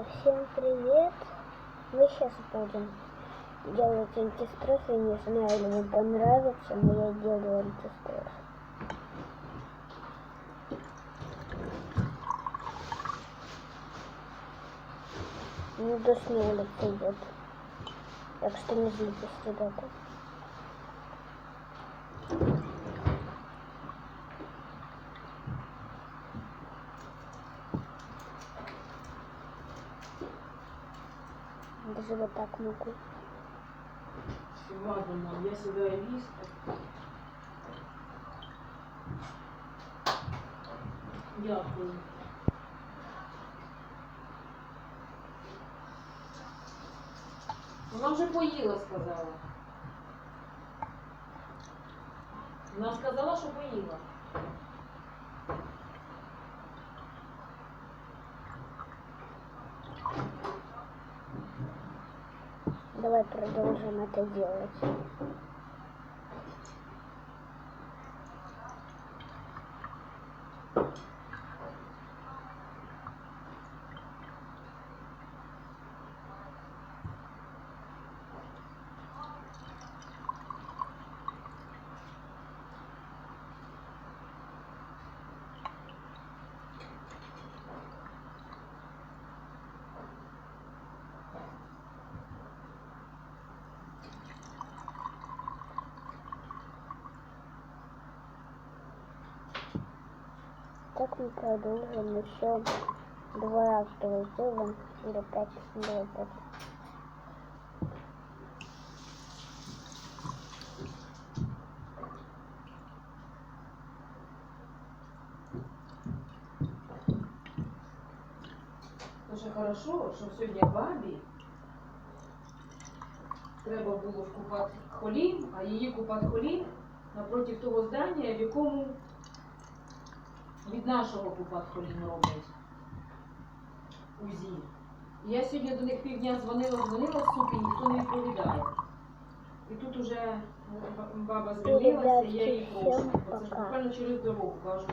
Всем привет! Мы сейчас будем делать антистресс. Я не знаю, или вам понравится, но я делаю антистресс. Ну, дождь на улице идет, так что не злитесь, ребята. Даже вот так могу. Ладно, мам, я сюда и лист. Дякую. Вона вже поїла, сказала. Вона сказала, що поїла. Давай продолжим это делать. Так мы продолжим еще 2 раза сделаем, или 5, давай 5. Дуже хорошо, що сьогодні бабі треба було в Купат-Холім, а її Купат-Холім напроти того здання, в якому від нашого Купат-Холім роблять УЗІ. І я сьогодні до них півдня дзвонила, суки, ніхто не відповідає. І тут уже баба звільнилася, і я її прошу. Це ж буквально через дорогу кажу.